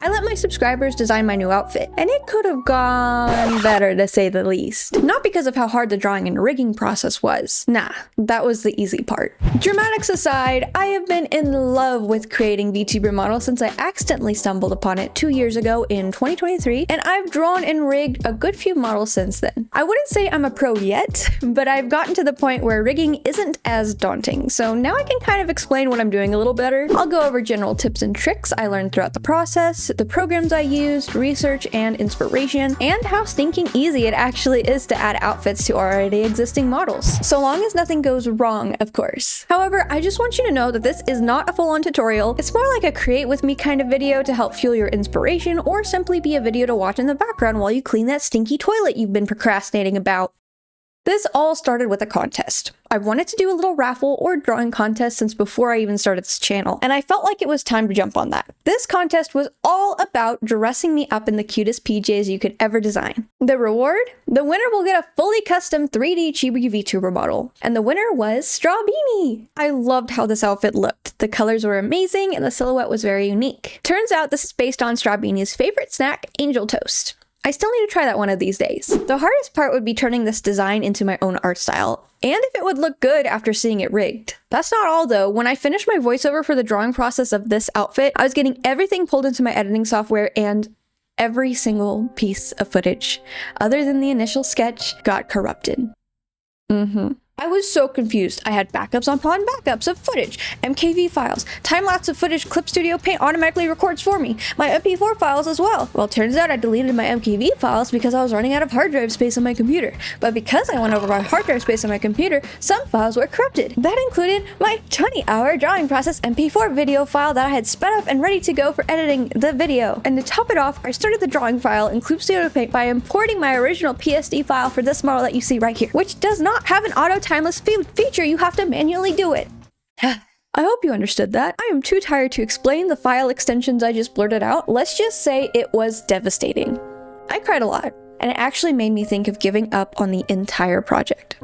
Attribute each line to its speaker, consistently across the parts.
Speaker 1: I let my subscribers design my new outfit, and it could have gone better to say the least. Not because of how hard the drawing and rigging process was. Nah, that was the easy part. Dramatics aside, I have been in love with creating Vtuber models since I accidentally stumbled upon it 2 years ago in 2023, and I've drawn and rigged a good few models since then. I wouldn't say I'm a pro yet, but I've gotten to the point where rigging isn't as daunting, so now I can kind of explain what I'm doing a little better. I'll go over general tips and tricks I learned throughout the process, the programs I used, research and inspiration, and how stinking easy it actually is to add outfits to already existing models. So long as nothing goes wrong, of course. However, I just want you to know that this is not a full-on tutorial. It's more like a create with me kind of video to help fuel your inspiration, or simply be a video to watch in the background while you clean that stinky toilet you've been procrastinating about. This all started with a contest. I wanted to do a little raffle or drawing contest since before I even started this channel, and I felt like it was time to jump on that. This contest was all about dressing me up in the cutest PJs you could ever design. The reward? The winner will get a fully custom 3D Chibi VTuber model, and the winner was Strawbeanie! I loved how this outfit looked. The colors were amazing, and the silhouette was very unique. Turns out this is based on Strawbeanie's favorite snack, Angel Toast. I still need to try that one of these days. The hardest part would be turning this design into my own art style, and if it would look good after seeing it rigged. That's not all though. When I finished my voiceover for the drawing process of this outfit, I was getting everything pulled into my editing software, and every single piece of footage, other than the initial sketch, got corrupted. I was so confused. I had backups upon backups of footage, MKV files, time-lapse of footage Clip Studio Paint automatically records for me, my MP4 files as well. Well, it turns out I deleted my MKV files because I was running out of hard drive space on my computer. But because I went over my hard drive space on my computer, some files were corrupted. That included my 20-hour drawing process MP4 video file that I had sped up and ready to go for editing the video. And to top it off, I started the drawing file in Clip Studio Paint by importing my original PSD file for this model that you see right here, which does not have an auto timeless feature. You have to manually do it. I hope you understood that. I am too tired to explain the file extensions I just blurted out. Let's just say it was devastating. I cried a lot, and it actually made me think of giving up on the entire project.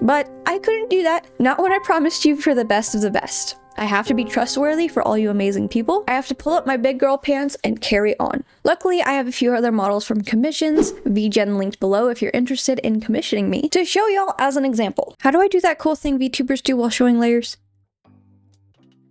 Speaker 1: But I couldn't do that, not when I promised you for the best of the best. I have to be trustworthy for all you amazing people. I have to pull up my big girl pants and carry on. Luckily, I have a few other models from commissions, VGen linked below if you're interested in commissioning me, to show y'all as an example. How do I do that cool thing VTubers do while showing layers?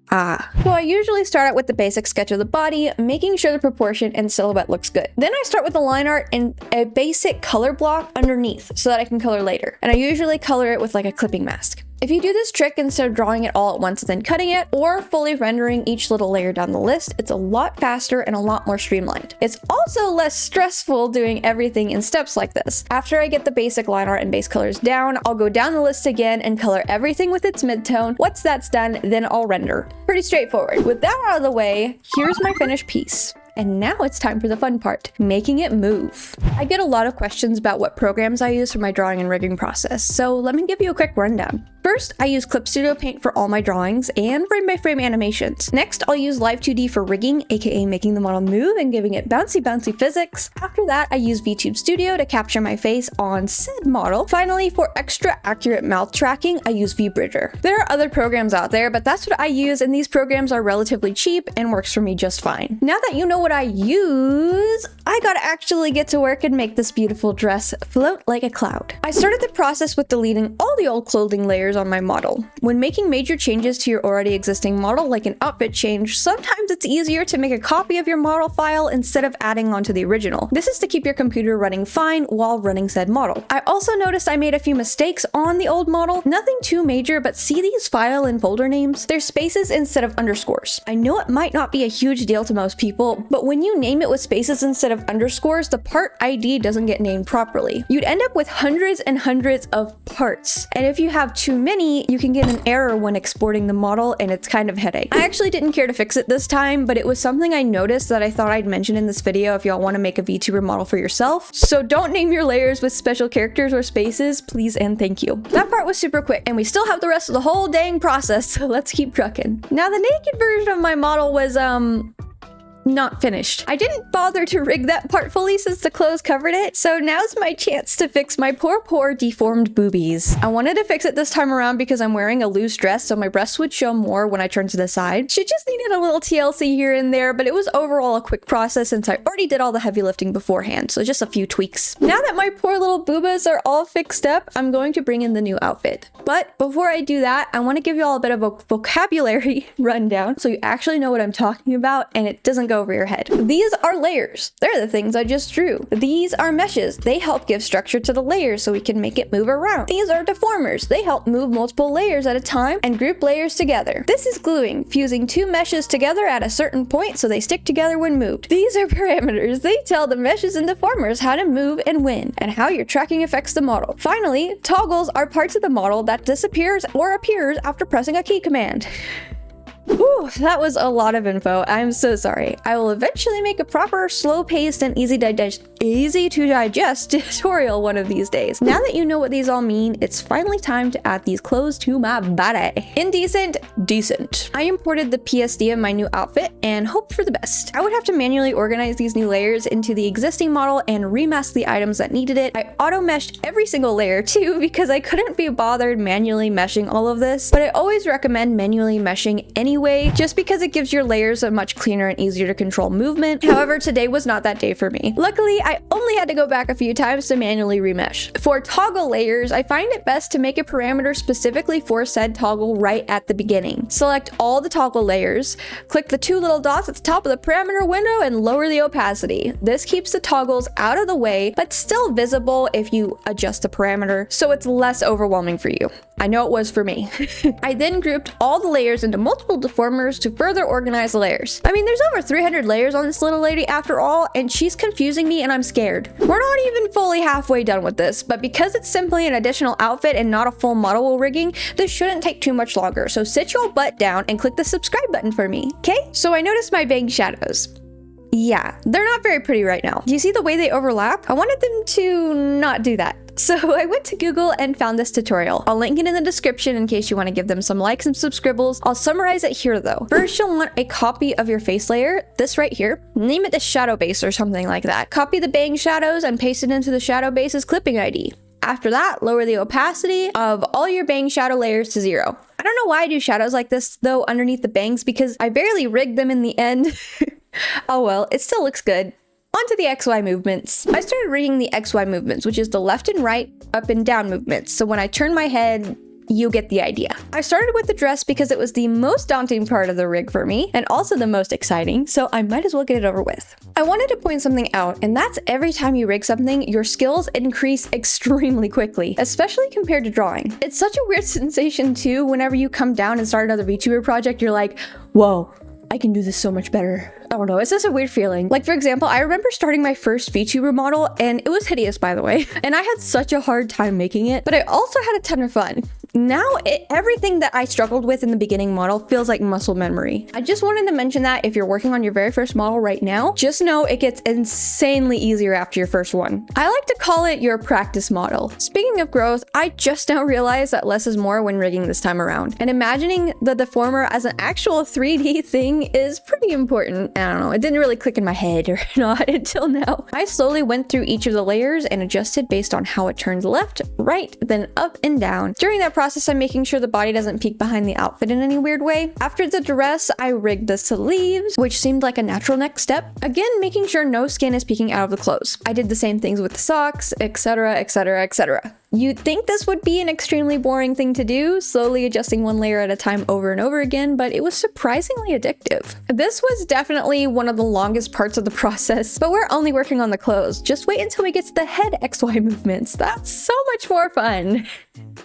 Speaker 1: So I usually start out with the basic sketch of the body, making sure the proportion and silhouette looks good. Then I start with the line art and a basic color block underneath so that I can color later. And I usually color it with like a clipping mask. If you do this trick instead of drawing it all at once and then cutting it, or fully rendering each little layer down the list, it's a lot faster and a lot more streamlined. It's also less stressful doing everything in steps like this. After I get the basic line art and base colors down, I'll go down the list again and color everything with its midtone. Once that's done, then I'll render. Pretty straightforward. With that out of the way, here's my finished piece. And now it's time for the fun part, making it move. I get a lot of questions about what programs I use for my drawing and rigging process, so let me give you a quick rundown. First, I use Clip Studio Paint for all my drawings and frame-by-frame animations. Next, I'll use Live 2D for rigging, aka making the model move and giving it bouncy physics. After that, I use VTube Studio to capture my face on said model. Finally, for extra accurate mouth tracking, I use VBridger. There are other programs out there, but that's what I use, and these programs are relatively cheap and works for me just fine. Now that you know what I use, I gotta actually get to work and make this beautiful dress float like a cloud. I started the process with deleting all the old clothing layers on my model. When making major changes to your already existing model, like an outfit change, sometimes it's easier to make a copy of your model file instead of adding onto the original. This is to keep your computer running fine while running said model. I also noticed I made a few mistakes on the old model. Nothing too major, but see these file and folder names? They're spaces instead of underscores. I know it might not be a huge deal to most people, but when you name it with spaces instead of underscores, the part ID doesn't get named properly. You'd end up with hundreds and hundreds of parts. And if you have too many, you can get an error when exporting the model, and it's kind of headache. I actually didn't care to fix it this time, but it was something I noticed that I thought I'd mention in this video if y'all want to make a VTuber model for yourself. So don't name your layers with special characters or spaces, please and thank you. That part was super quick, and we still have the rest of the whole dang process, so let's keep trucking. Now the naked version of my model was, not finished. I didn't bother to rig that part fully since the clothes covered it, so now's my chance to fix my poor deformed boobies. I wanted to fix it this time around because I'm wearing a loose dress so my breasts would show more when I turn to the side. She just needed a little TLC here and there, but it was overall a quick process since I already did all the heavy lifting beforehand, so just a few tweaks. Now that my poor little boobas are all fixed up, I'm going to bring in the new outfit. But before I do that, I want to give you all a bit of a vocabulary rundown so you actually know what I'm talking about and it doesn't go over your head. These are layers. They're the things I just drew. These are meshes. They help give structure to the layers so we can make it move around. These are deformers. They help move multiple layers at a time and group layers together. This is gluing, fusing two meshes together at a certain point so they stick together when moved. These are parameters. They tell the meshes and deformers how to move and when, and how your tracking affects the model. Finally, toggles are parts of the model that disappears or appears after pressing a key command. Ooh, that was a lot of info. I'm so sorry. I will eventually make a proper, slow-paced, and easy to digest tutorial one of these days. Now that you know what these all mean, it's finally time to add these clothes to my body. Indecent, decent. I imported the PSD of my new outfit and hoped for the best. I would have to manually organize these new layers into the existing model and remask the items that needed it. I auto-meshed every single layer too because I couldn't be bothered manually meshing all of this, but I always recommend manually meshing anyway, just because it gives your layers a much cleaner and easier to control movement. However, today was not that day for me. Luckily, I only had to go back a few times to manually remesh. For toggle layers, I find it best to make a parameter specifically for said toggle right at the beginning. Select all the toggle layers, click the two little dots at the top of the parameter window and lower the opacity. This keeps the toggles out of the way, but still visible if you adjust the parameter, so it's less overwhelming for you. I know it was for me. I then grouped all the layers into multiple deformers to further organize the layers. I mean, there's over 300 layers on this little lady after all, and she's confusing me and I'm scared. We're not even fully halfway done with this, but because it's simply an additional outfit and not a full model rigging, this shouldn't take too much longer. So sit your butt down and click the subscribe button for me, okay? So I noticed my bang shadows. Yeah, they're not very pretty right now. Do you see the way they overlap? I wanted them to not do that. So I went to Google and found this tutorial. I'll link it in the description in case you want to give them some likes and subscribbles. I'll summarize it here though. First, you'll want a copy of your face layer, this right here. Name it the shadow base or something like that. Copy the bang shadows and paste it into the shadow base's clipping ID. After that, lower the opacity of all your bang shadow layers to 0. I don't know why I do shadows like this though underneath the bangs because I barely rigged them in the end. Oh well, it still looks good. Onto the XY movements. I started rigging the XY movements, which is the left and right, up and down movements. So when I turn my head, you get the idea. I started with the dress because it was the most daunting part of the rig for me and also the most exciting, so I might as well get it over with. I wanted to point something out, and that's every time you rig something, your skills increase extremely quickly, especially compared to drawing. It's such a weird sensation too, whenever you come down and start another VTuber project, you're like, whoa, I can do this so much better. I don't know, it's just a weird feeling. Like for example, I remember starting my first VTuber model and it was hideous by the way, and I had such a hard time making it, but I also had a ton of fun. Now, everything that I struggled with in the beginning model feels like muscle memory. I just wanted to mention that if you're working on your very first model right now, just know it gets insanely easier after your first one. I like to call it your practice model. Speaking of growth, I just now realized that less is more when rigging this time around. And imagining the deformer as an actual 3D thing is pretty important. I don't know, it didn't really click in my head or not until now. I slowly went through each of the layers and adjusted based on how it turns left, right, then up and down. During that process, I'm making sure the body doesn't peek behind the outfit in any weird way. After the dress, I rigged the sleeves, which seemed like a natural next step. Again, making sure no skin is peeking out of the clothes. I did the same things with the socks, etc, etc, etc. You'd think this would be an extremely boring thing to do, slowly adjusting one layer at a time over and over again, but it was surprisingly addictive. This was definitely one of the longest parts of the process, but we're only working on the clothes. Just wait until we get to the head XY movements. That's so much more fun.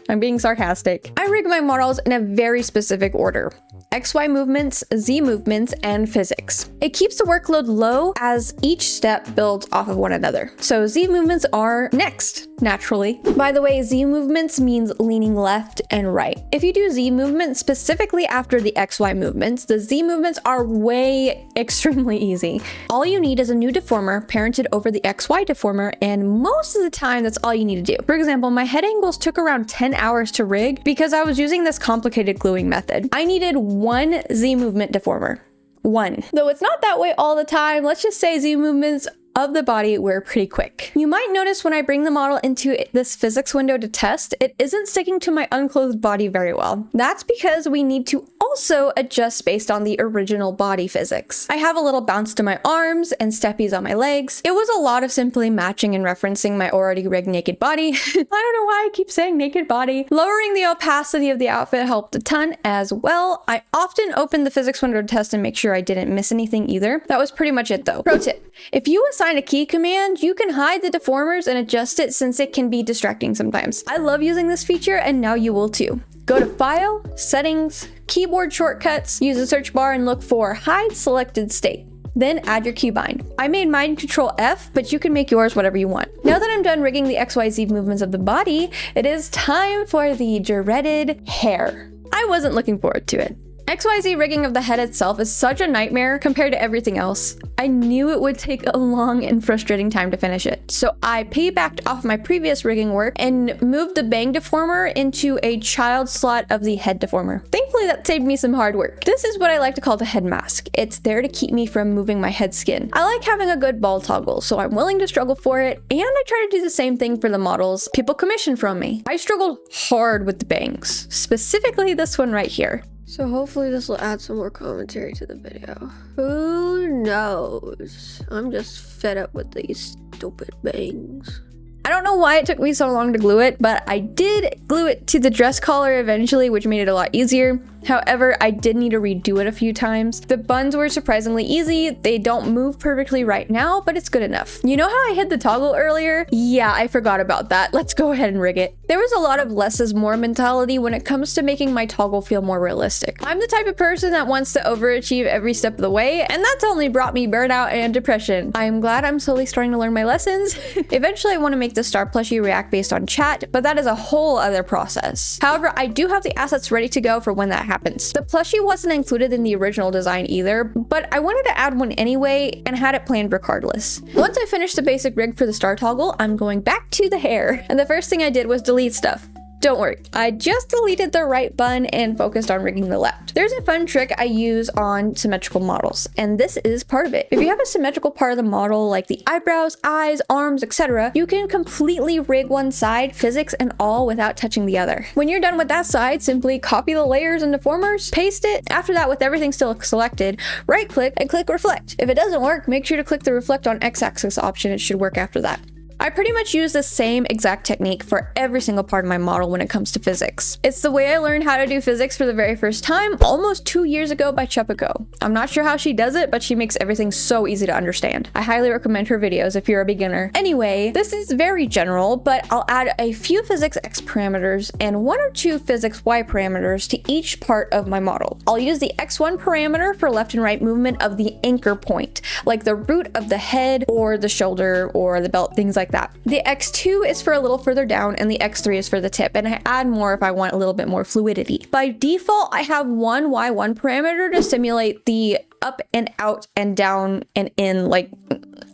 Speaker 1: I'm being sarcastic. I rig my models in a very specific order. XY movements, Z movements, and physics. It keeps the workload low as each step builds off of one another. So Z movements are next, naturally. By the way, Z movements means leaning left and right. If you do Z movements specifically after the XY movements, the Z movements are extremely easy. All you need is a new deformer parented over the XY deformer, and most of the time that's all you need to do. For example, my head angles took around 10 hours to rig because I was using this complicated gluing method. I needed one Z movement deformer. 1. Though it's not that way all the time, let's just say Z movements of the body were pretty quick. You might notice when I bring the model into this physics window to test, it isn't sticking to my unclothed body very well. That's because we need to also adjust based on the original body physics. I have a little bounce to my arms and steppies on my legs. It was a lot of simply matching and referencing my already rigged naked body. I don't know why I keep saying naked body. Lowering the opacity of the outfit helped a ton as well. I often opened the physics window to test and make sure I didn't miss anything either. That was pretty much it though. Pro tip, if you assign a key command, you can hide the deformers and adjust it since it can be distracting sometimes. I love using this feature and now you will too. Go to File, Settings, Keyboard Shortcuts, use the search bar and look for Hide Selected State. Then add your keybind. I made mine Control F, but you can make yours whatever you want. Now that I'm done rigging the XYZ movements of the body, it is time for the dreaded hair. I wasn't looking forward to it. XYZ rigging of the head itself is such a nightmare compared to everything else. I knew it would take a long and frustrating time to finish it, so I piggybacked off my previous rigging work and moved the bang deformer into a child slot of the head deformer. Thankfully, that saved me some hard work. This is what I like to call the head mask. It's there to keep me from moving my head skin. I like having a good ball toggle, so I'm willing to struggle for it, and I try to do the same thing for the models people commission from me. I struggled hard with the bangs, specifically this one right here.
Speaker 2: So hopefully this will add some more commentary to the video. Who knows? I'm just fed up with these stupid bangs.
Speaker 1: I don't know why it took me so long to glue it, but I did glue it to the dress collar eventually, which made it a lot easier. However, I did need to redo it a few times. The buns were surprisingly easy. They don't move perfectly right now, but it's good enough. You know how I hid the toggle earlier? Yeah, I forgot about that. Let's go ahead and rig it. There was a lot of less is more mentality when it comes to making my toggle feel more realistic. I'm the type of person that wants to overachieve every step of the way, and that's only brought me burnout and depression. I'm glad I'm slowly starting to learn my lessons. Eventually, I want to make the star plushie react based on chat, but that is a whole other process. However, I do have the assets ready to go for when that happens. The plushie wasn't included in the original design either, but I wanted to add one anyway and had it planned regardless. Once I finished the basic rig for the star toggle, I'm going back to the hair. And the first thing I did was delete stuff. Don't worry, I just deleted the right bun and focused on rigging the left. There's a fun trick I use on symmetrical models, and this is part of it. If you have a symmetrical part of the model, like the eyebrows, eyes, arms, etc., you can completely rig one side, physics and all, without touching the other. When you're done with that side, simply copy the layers and deformers, paste it. After that, with everything still selected, right-click and click Reflect. If it doesn't work, make sure to click the Reflect on X-axis option. It should work after that. I pretty much use the same exact technique for every single part of my model when it comes to physics. It's the way I learned how to do physics for the very first time almost 2 years ago by Chupiko. I'm not sure how she does it, but she makes everything so easy to understand. I highly recommend her videos if you're a beginner. Anyway, this is very general, but I'll add a few physics X parameters and 1 or 2 physics Y parameters to each part of my model. I'll use the X1 parameter for left and right movement of the anchor point, like the root of the head or the shoulder or the belt, things like that. The X2 is for a little further down and the X3 is for the tip, and I add more if I want a little bit more fluidity. By default, I have one Y1 parameter to simulate the up and out and down and in, like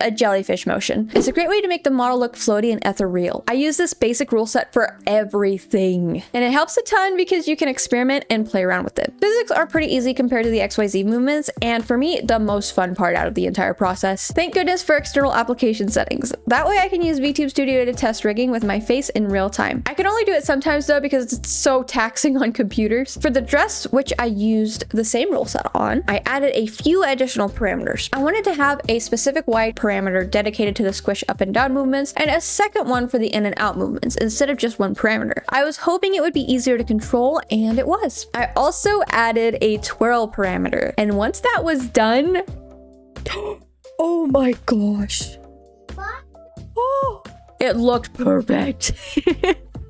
Speaker 1: a jellyfish motion. It's a great way to make the model look floaty and ethereal. I use this basic rule set for everything, and it helps a ton because you can experiment and play around with it. Physics are pretty easy compared to the XYZ movements, and for me, the most fun part out of the entire process. Thank goodness for external application settings. That way I can use VTube Studio to test rigging with my face in real time. I can only do it sometimes though because it's so taxing on computers. For the dress, which I used the same rule set on, I added a few additional parameters. I wanted to have a specific Y parameter dedicated to the squish up and down movements and a second one for the in and out movements instead of just one parameter. I was hoping it would be easier to control, and it was. I also added a twirl parameter, and once that was done, oh my gosh. Oh, it looked perfect.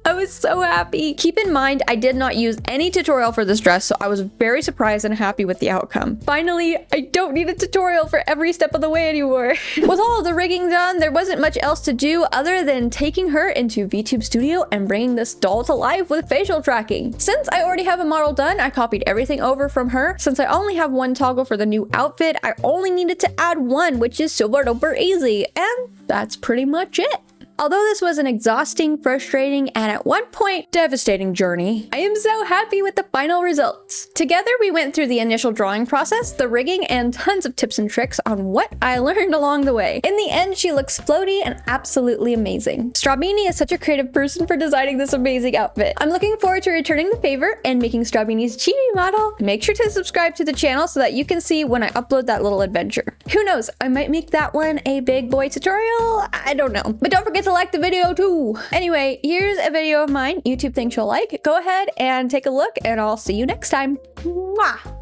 Speaker 1: I was so happy. Keep in mind, I did not use any tutorial for this dress, so I was very surprised and happy with the outcome. Finally, I don't need a tutorial for every step of the way anymore. With all of the rigging done, there wasn't much else to do other than taking her into VTube Studio and bringing this doll to life with facial tracking. Since I already have a model done, I copied everything over from her. Since I only have one toggle for the new outfit, I only needed to add one, which is super duper easy. And that's pretty much it. Although this was an exhausting, frustrating, and at one point devastating journey, I am so happy with the final results. Together we went through the initial drawing process, the rigging, and tons of tips and tricks on what I learned along the way. In the end, she looks floaty and absolutely amazing. Strawbeanie is such a creative person for designing this amazing outfit. I'm looking forward to returning the favor and making Strawbeanie's chibi model. Make sure to subscribe to the channel so that you can see when I upload that little adventure. Who knows, I might make that one a big boy tutorial? I don't know. But don't forget to like the video too. Anyway, here's a video of mine YouTube thinks you'll like. Go ahead and take a look and I'll see you next time. Mwah!